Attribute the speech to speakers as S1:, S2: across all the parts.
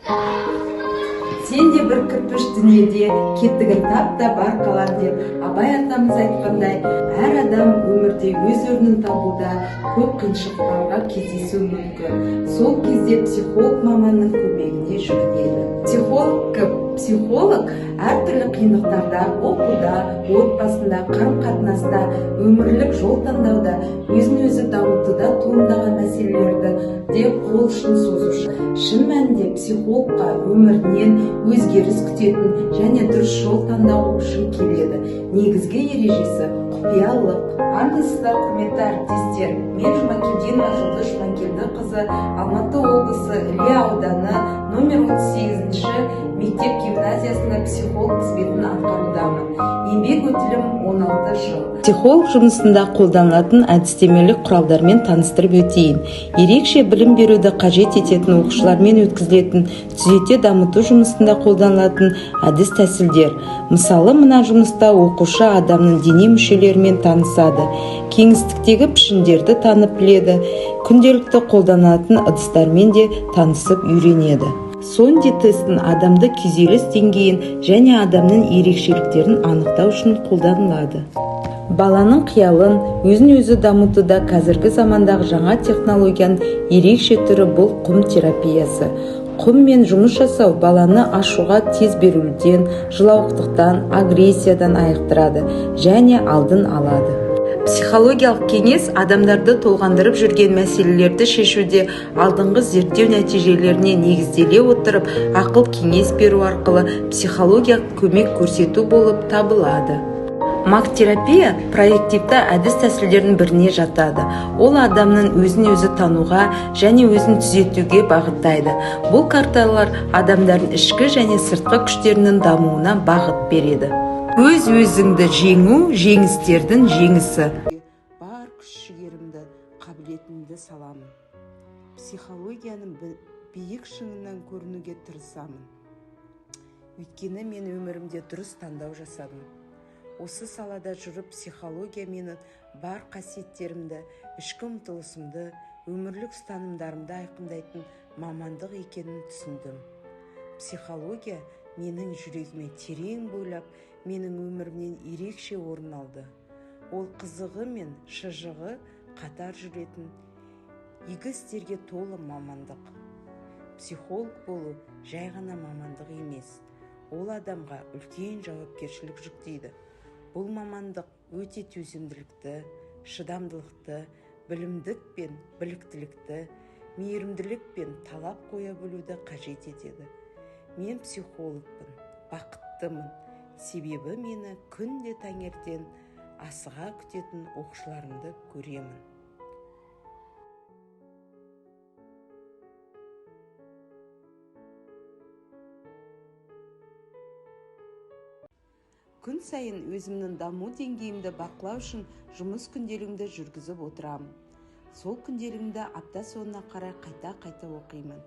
S1: Сен де бір кірпіш дүниеде кеттігін тап бар қалар деп Абай атамыз айтқандай, әр адам өмірде өз орнын табуда көп қиыншылықтарға кездесуі мүмкін. Сол кезде психолог маманның көмегіне жүгінеді. Психолог әртүрлі қиындықтарда, оқуда, отбасында, қарым-қатынаста, өмірлік жол таңдауда, өзін-өзі дамытуда туындаған мәселелерді де қол ұшын созушы. Шын мәнінде психологқа өмірінен өзгеріс күтетін және дұрыс жол таңдау үшін келеді. Негізгі ережесі құпиялылық. Армысыздар, құрметті әріптестер. Мен Жұмакелдинова Жұлдыз Жұмакелдіқызы, Алматы облысы Іле ауданы номер 18-ші мектеп гимназиясында психолог қызметін атқарудамын. Еңбек өтілім 16 жыл. Психолог жұмысында қолданылатын әдістемелік құралдармен таныстырып өтейін. Ерекше білім беруді қажет ететін оқушылармен өткізілетін түзете дамыту жұмысында қолданылатын әдіс тәсілдер. Мысалы, мына жұмыста оқушы адамның дене мүшелерімен танысады, кеңістіктегі пішіндерді танып біледі, күнделікті қолданатын ыдыстармен де танысып үйренеді. Сонди тестін адамды күйзеліс деңгейін және адамның ерекшеліктерін анықтау үшін қолданылады. Баланың қиялын, өзін-өзі дамытуда қазіргі замандағы жаңа технологияның ерекше түрі бұл құм терапиясы. Құммен жұмыс жасау баланы ашуға тез берілуден, жылауықтықтан, агрессиядан айықтырады және алдын алады. Психологиялық кеңес адамдарды толғандырып жүрген мәселелерді шешуде алдыңғы зерттеу нәтижелеріне негізделе отырып, ақыл кеңес беру арқылы психологиялық көмек көрсету болып табылады. Магтерапия проективті әдіс тәсілдердің біріне жатады. Ол адамның өзін-өзі тануға және өзін түзетуге бағыттайды. Бұл карталар адамдардың ішкі және сыртқы күштерінің дамуына бағыт береді. Өз-өзіңді жеңу жеңістердің жеңісі. Бар күш-жігерімді, қабілетімді саламын. Психологияның биік шыңынан көрінуге тырысамын. Өйткені мен өмірімде дұрыс таңдау жасадым. Осы салада жүріп, психология менің бар қасиеттерімді, ішкі ұмтылысымды, өмірлік ұстанымдарымды айқындайтын мамандық екенін түсіндім. Психология менің жүрегіме терең бойлап, менің өмірімнен ерекше орын алды. Ол қызығы мен шыжығы қатар жүретін, игі істерге толы мамандық. Психолог болу жай ғана мамандық емес. Ол адамға үлкен жауапкершілік жүктейді. Бұл мамандық өте төзімділікті, шыдамдылықты, білімдік пен біліктілікті, мейірімділік пен талап қоя білуді қажет етеді. Мен психологпын, бақыттымын. Себебі мені күнде таңертең асыға күтетін оқушыларымды көремін. Күн сайын өзімнің даму деңгейімді бақылау үшін жұмыс күнделігімді жүргізіп отырамын. Сол күнделігімді апта соңына қарай қайта оқимын.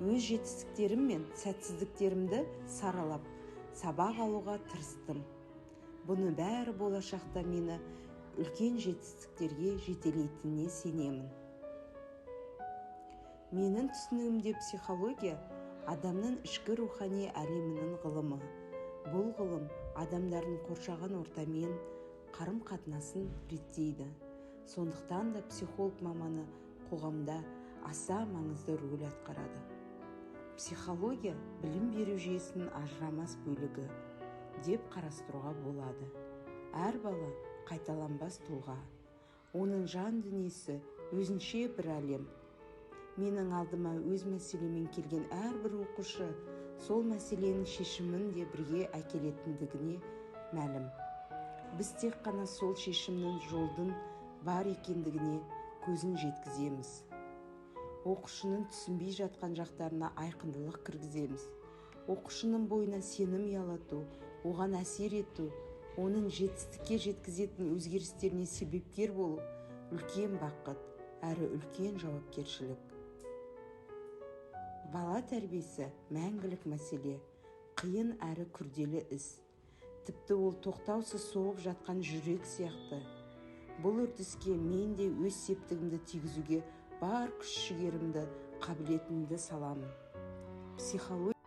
S1: Өз жетістіктерім мен сәтсіздіктерімді саралап, сабақ алуға тырыстым. Бұны бәрі болашақта мені үлкен жетістіктерге жетелейтініне сенемін. Менің түсінігімде психология адамның ішкі рухани әлемінің ғылымы. Бұл ғылым адамдардың қоршаған ортамен қарым-қатынасын реттейді. Сондықтан да психолог маманы қоғамда аса маңызды рөл атқарады. Психология білім беру жүйесінің ажырамас бөлігі деп қарастыруға болады. Әр бала қайталанбас тұлға. Оның жан дүниесі өзінше бір әлем. Менің алдыма өз мәселемен келген әрбір оқушы сол мәселенің шешімін де бірге әкелетіндігіне мәлім. Біз тек қана сол шешімнің жолдың бар екендігіне көзін жеткіземіз. Оқушының түсінбей жатқан жақтарына айқындылық кіргіземіз. Оқушының бойына сенім ұялату, оған әсер ету, оның жетістікке жеткізетін өзгерістеріне себепкер болу үлкен бақыт, әрі үлкен жауапкершілік. Бала тәрбиесі мәңгілік мәселе, қиын әрі күрделі іс. Тіпті ол тоқтаусыз соғып жатқан жүрек сияқты. Бұл үрдіске мен де өз септігімді тигізуге бар күш-жігерімді, қабілетімді саламын. психология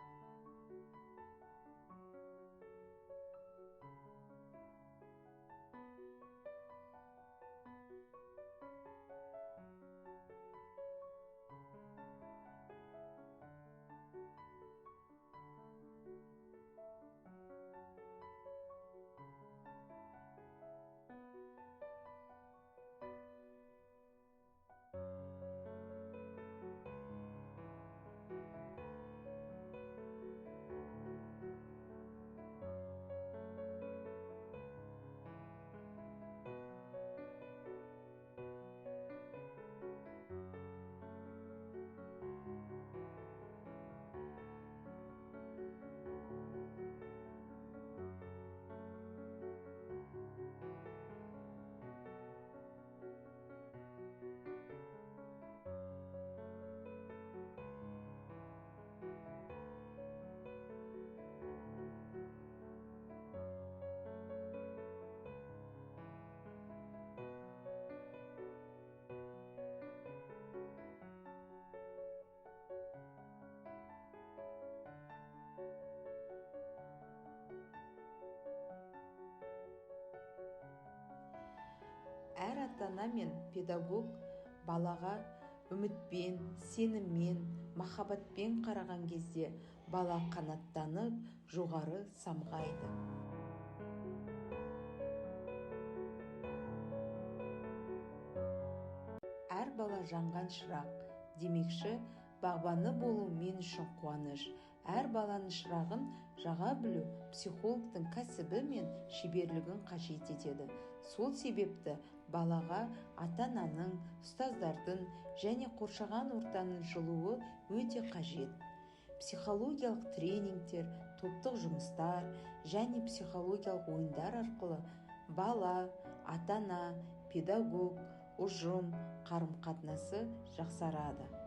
S1: әр ата-ана мен педагог балаға үмітпен, сеніммен, махаббатпен қараған кезде бала қанаттанып, жоғары самғайды. Әр бала жанған шырақ, демекші, бағбаны болу мен үшін қуаныш. Әр баланың шырағын жаға білу психологтың кәсібі мен шеберлігін қажет етеді. Сол себепті балаға ата-ананың, ұстаздардың және қоршаған ортаның жылуы өте қажет. Психологиялық тренингтер, топтық жұмыстар және психологиялық ойындар арқылы бала, ата-ана, педагог, ұжым қарым-қатынасы жақсарады.